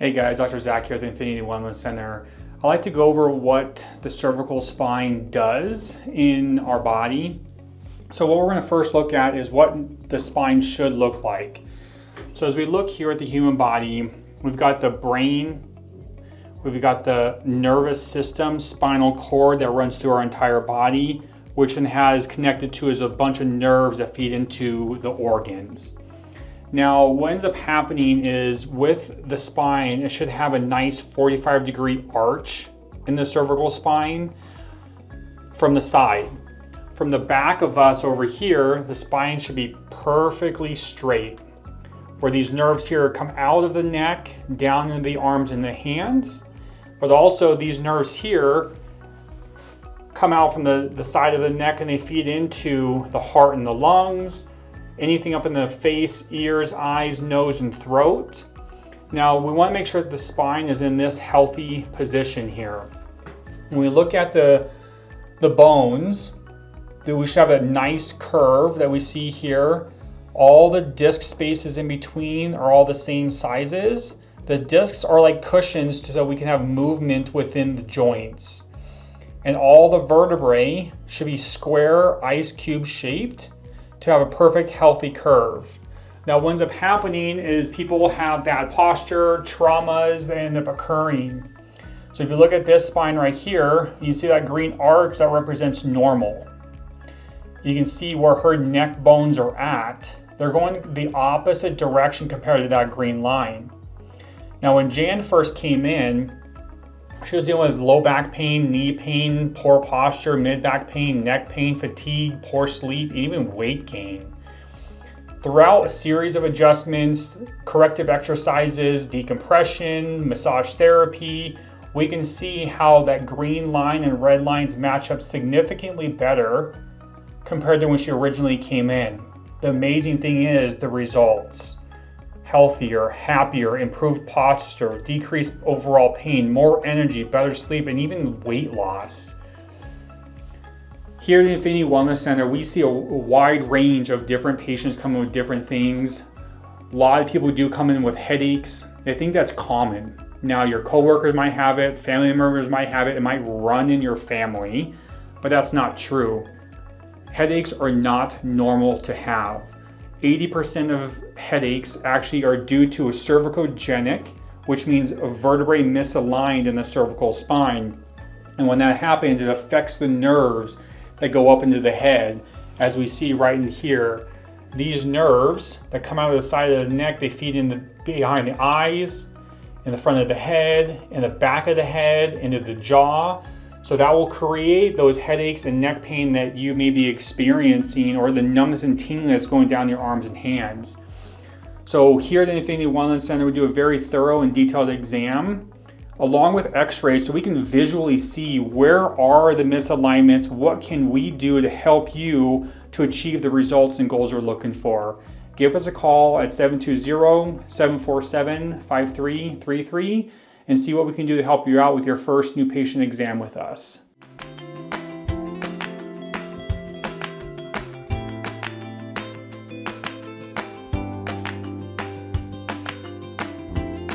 Hey guys, Dr. Zach here at the Infinity Wellness Center. I like to go over what the cervical spine does in our body. So what we're going to first look at is what the spine should look like. So as we look here at the human body, we've got the brain, we've got the nervous system, spinal cord that runs through our entire body, which then has connected to is a bunch of nerves that feed into the organs. Now, what ends up happening is with the spine, it should have a nice 45-degree arch in the cervical spine from the side. From the back of us over here, the spine should be perfectly straight, where these nerves here come out of the neck, down into the arms and the hands, but also these nerves here come out from the side of the neck and they feed into the heart and the lungs, anything up in the face, ears, eyes, nose, and throat. Now, we want to make sure that the spine is in this healthy position here. When we look at the bones, that we should have a nice curve that we see here. All the disc spaces in between are all the same sizes. The discs are like cushions so we can have movement within the joints. And all the vertebrae should be square ice cube shaped to have a perfect healthy curve. Now what ends up happening is people will have bad posture, traumas that end up occurring. So if you look at this spine right here, you see that green arch that represents normal. You can see where her neck bones are at. They're going the opposite direction compared to that green line. Now when Jan first came in, she was dealing with low back pain, knee pain, poor posture, mid back pain, neck pain, fatigue, poor sleep, and even weight gain. Throughout a series of adjustments, corrective exercises, decompression, massage therapy, we can see how that green line and red lines match up significantly better compared to when she originally came in. The amazing thing is the results. Healthier, happier, improved posture, decreased overall pain, more energy, better sleep, and even weight loss. Here at the Infinity Wellness Center, we see a wide range of different patients coming with different things. A lot of people do come in with headaches. I think that's common. Now, your coworkers might have it, family members might have it might run in your family, but that's not true. Headaches are not normal to have. 80% of headaches actually are due to a cervicogenic, which means a vertebrae misaligned in the cervical spine. And when that happens, it affects the nerves that go up into the head, as we see right in here. These nerves that come out of the side of the neck, they feed in behind the eyes, in the front of the head, in the back of the head, into the jaw. So that will create those headaches and neck pain that you may be experiencing, or the numbness and tingling that's going down your arms and hands. So here at the Infinity Wellness Center, we do a very thorough and detailed exam along with x-rays so we can visually see where are the misalignments, what can we do to help you to achieve the results and goals we're looking for. Give us a call at 720-747-5333 and see what we can do to help you out with your first new patient exam with us.